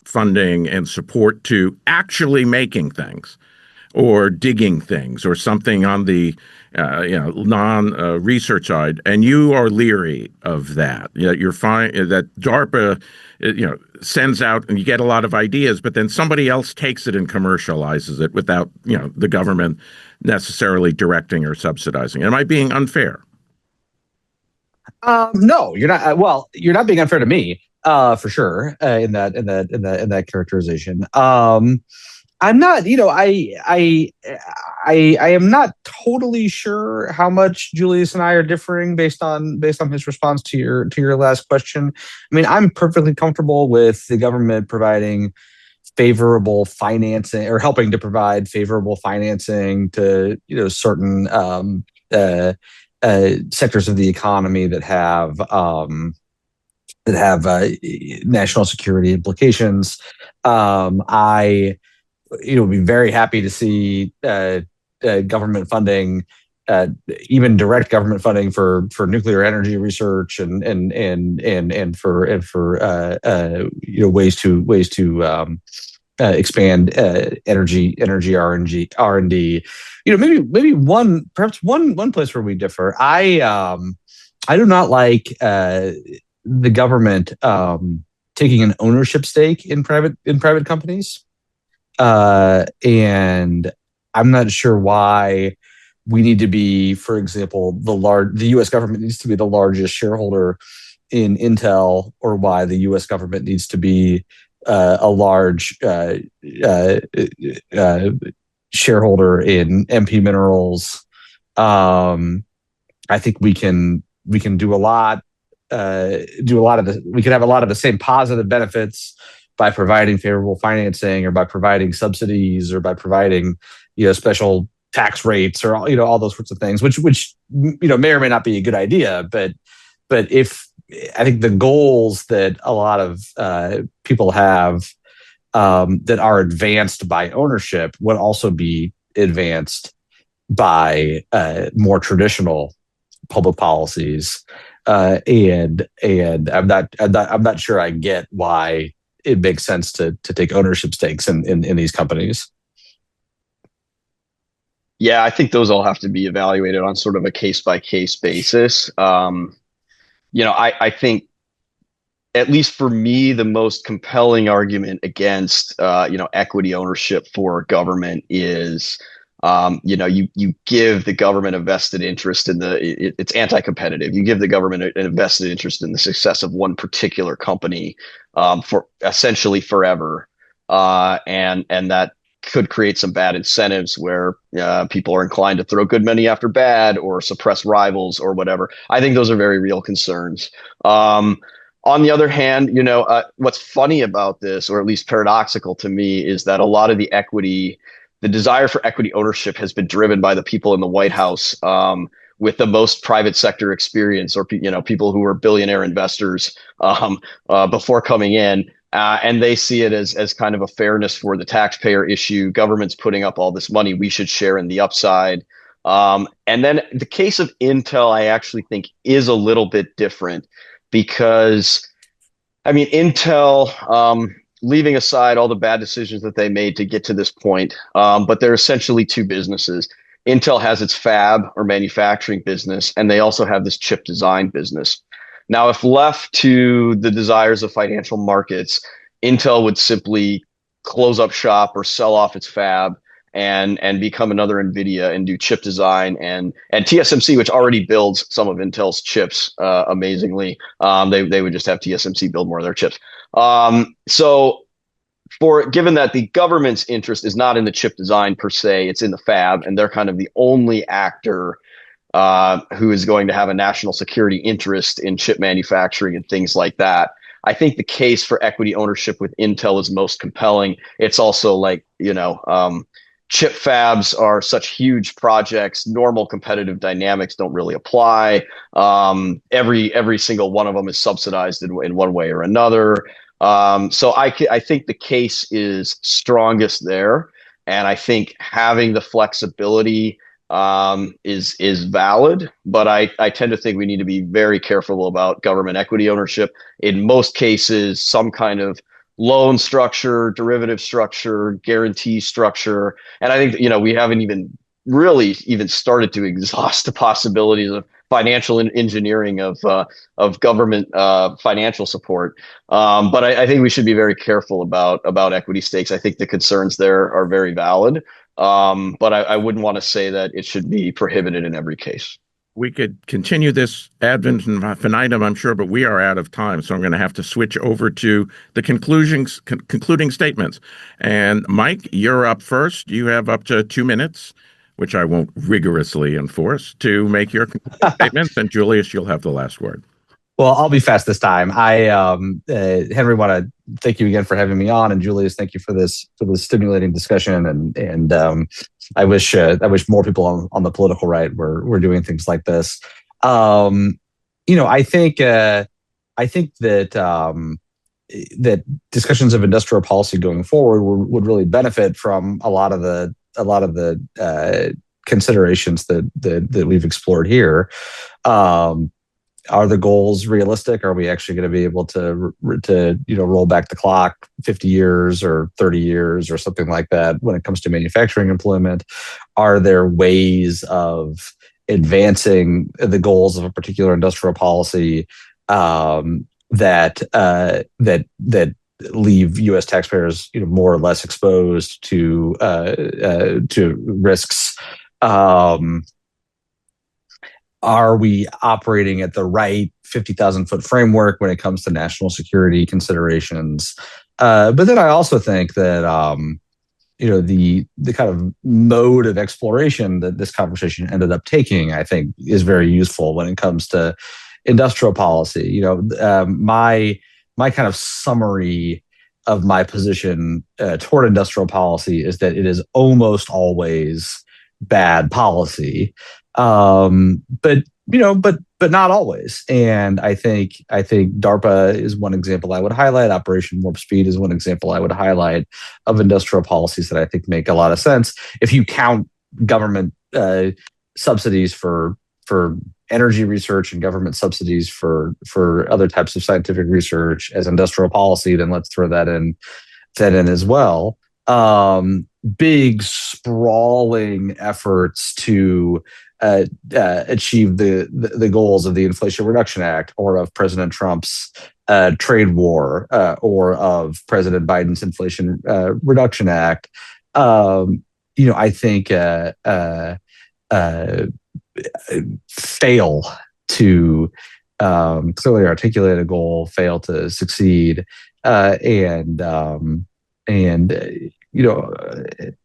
[SPEAKER 1] funding and support to actually making things or digging things or something on the non-research side, and you are leery of that. You're fine that DARPA sends out and you get a lot of ideas, but then somebody else takes it and commercializes it without the government necessarily directing or subsidizing. Am I being unfair?
[SPEAKER 3] No, you're not. Well, you're not being unfair to me, for sure, in that characterization. I'm not, I am not totally sure how much Julius and I are differing based on his response to your last question. I mean, I'm perfectly comfortable with the government providing favorable financing or helping to provide favorable financing to certain sectors of the economy that have national security implications. I would be very happy to see government funding, even direct government funding for nuclear energy research and for ways to expand energy R&D. Maybe one place where we differ. I do not like the government taking an ownership stake in private companies. And I'm not sure why we need to be, for example, the U.S. government needs to be the largest shareholder in Intel, or why the U.S. government needs to be a large shareholder in MP Minerals. I think we can do a lot. We can have a lot of the same positive benefits by providing favorable financing, or by providing subsidies, or by providing special tax rates, or all those sorts of things, which may or may not be a good idea. But if I think the goals that a lot of people have that are advanced by ownership would also be advanced by more traditional public policies, and I'm not sure I get why it makes sense to take ownership stakes in these companies.
[SPEAKER 2] Yeah, I think those all have to be evaluated on sort of a case by case basis. I think, at least for me, the most compelling argument against equity ownership for government is you give the government a vested interest in it's anti-competitive. You give the government a vested interest in the success of one particular company for essentially forever, and that could create some bad incentives where people are inclined to throw good money after bad, or suppress rivals, or whatever. I think those are very real concerns. On the other hand, what's funny about this, or at least paradoxical to me, is that a lot of the desire for equity ownership has been driven by the people in the White House with the most private sector experience, or people who were billionaire investors before coming in, and they see it as kind of a fairness for the taxpayer issue. Government's putting up all this money, we should share in the upside. And then the case of Intel, I actually think is a little bit different because, I mean, Intel, leaving aside all the bad decisions that they made to get to this point, but they're essentially two businesses. Intel has its fab or manufacturing business, and they also have this chip design business. Now, if left to the desires of financial markets, Intel would simply close up shop or sell off its fab and become another NVIDIA and do chip design and TSMC, which already builds some of Intel's chips amazingly. They would just have TSMC build more of their chips. So given that the government's interest is not in the chip design per se, it's in the fab, and they're kind of the only actor who is going to have a national security interest in chip manufacturing and things like that. I think the case for equity ownership with Intel is most compelling. It's also like, chip fabs are such huge projects. Normal competitive dynamics don't really apply. Every single one of them is subsidized in one way or another. So I think the case is strongest there, and I think having the flexibility is valid. But I tend to think we need to be very careful about government equity ownership. In most cases, some kind of loan structure, derivative structure, guarantee structure. And I think, we haven't really started to exhaust the possibilities of financial engineering of government financial support. But I think we should be very careful about equity stakes. I think the concerns there are very valid. But I wouldn't want to say that it should be prohibited in every case.
[SPEAKER 1] We could continue this ad infinitum, I'm sure, but we are out of time. So I'm going to have to switch over to the concluding statements. And Mike, you're up first. You have up to 2 minutes, which I won't rigorously enforce, to make your statements. And Julius, you'll have the last word.
[SPEAKER 3] Well, I'll be fast this time. Henry, want to thank you again for having me on, and Julius, thank you for this stimulating discussion. And I wish more people on the political right were doing things like this. I think that that discussions of industrial policy going forward would really benefit from a lot of the considerations that we've explored here. Are the goals realistic? Are we actually going to be able to roll back the clock 50 years or 30 years or something like that when it comes to manufacturing employment? Are there ways of advancing the goals of a particular industrial policy that leave U.S. taxpayers more or less exposed to risks? Are we operating at the right 50,000-foot framework when it comes to national security considerations? But then I also think that the kind of mode of exploration that this conversation ended up taking, I think, is very useful when it comes to industrial policy. My kind of summary of my position toward industrial policy is that it is almost always bad policy. But not always. And I think DARPA is one example I would highlight. Operation Warp Speed is one example I would highlight of industrial policies that I think make a lot of sense. If you count government subsidies for energy research and government subsidies for other types of scientific research as industrial policy, then let's throw that in as well. Big sprawling efforts to achieve the goals of the Inflation Reduction Act or of President Trump's trade war or of President Biden's Inflation Reduction Act. I think fail to clearly articulate a goal, fail to succeed, and an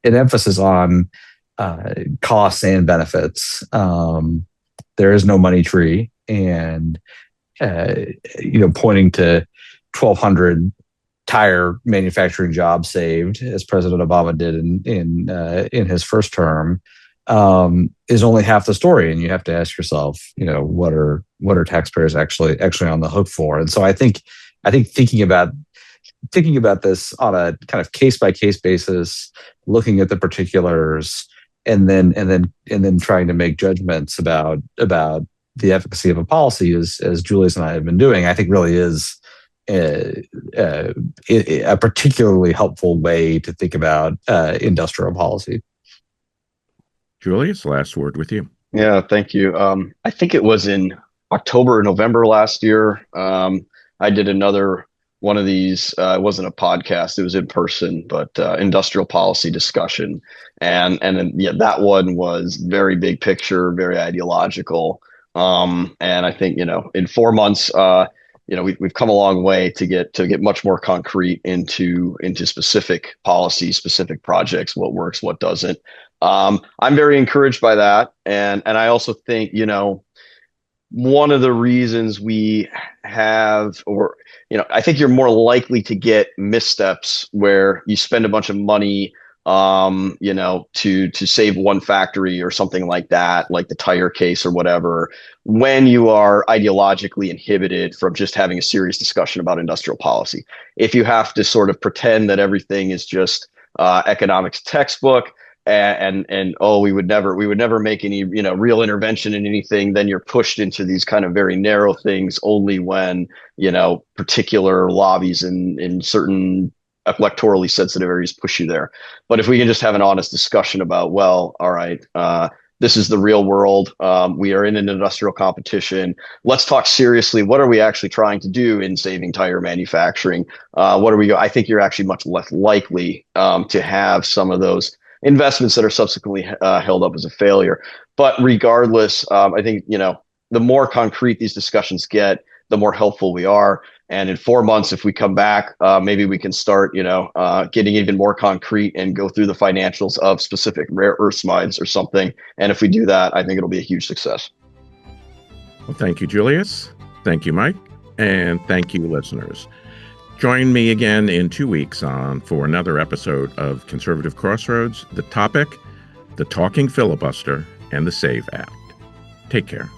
[SPEAKER 3] emphasis on costs and benefits. There is no money tree, and pointing to 1,200 tire manufacturing jobs saved, as President Obama did in his first term, is only half the story. And you have to ask yourself, what are taxpayers actually on the hook for? And so I think thinking about this on a kind of case by case basis, looking at the particulars, and then trying to make judgments about the efficacy of a policy, as Julius and I have been doing, I think really is a particularly helpful way to think about industrial policy.
[SPEAKER 1] Julius, last word with you.
[SPEAKER 2] Yeah, thank you. I think it was in October or November last year. I did another one of these. It wasn't a podcast; it was in person, but industrial policy discussion. And then yeah, that one was very big picture, very ideological. And I think in 4 months, we've come a long way to get much more concrete into specific policies, specific projects, what works, what doesn't. I'm very encouraged by that, and I also think one of the reasons we have, or I think you're more likely to get missteps where you spend a bunch of money, to save one factory or something like that, like the tire case or whatever, when you are ideologically inhibited from just having a serious discussion about industrial policy. If you have to sort of pretend that everything is just economics textbook, and we would never make any real intervention in anything, then you're pushed into these kind of very narrow things only when particular lobbies in certain electorally sensitive areas push you there. But if we can just have an honest discussion about, well, all right, this is the real world. We are in an industrial competition. Let's talk seriously. What are we actually trying to do in saving tire manufacturing? I think you're actually much less likely to have some of those investments that are subsequently held up as a failure. But regardless, I think the more concrete these discussions get, the more helpful we are. And in 4 months, if we come back, maybe we can start getting even more concrete and go through the financials of specific rare earths mines or something. And if we do that, I think it'll be a huge success.
[SPEAKER 1] Well, thank you, Julius. Thank you, Mike. And thank you, listeners. Join me again in 2 weeks for another episode of Conservative Crossroads. The topic, the talking filibuster and the SAVE Act. Take care.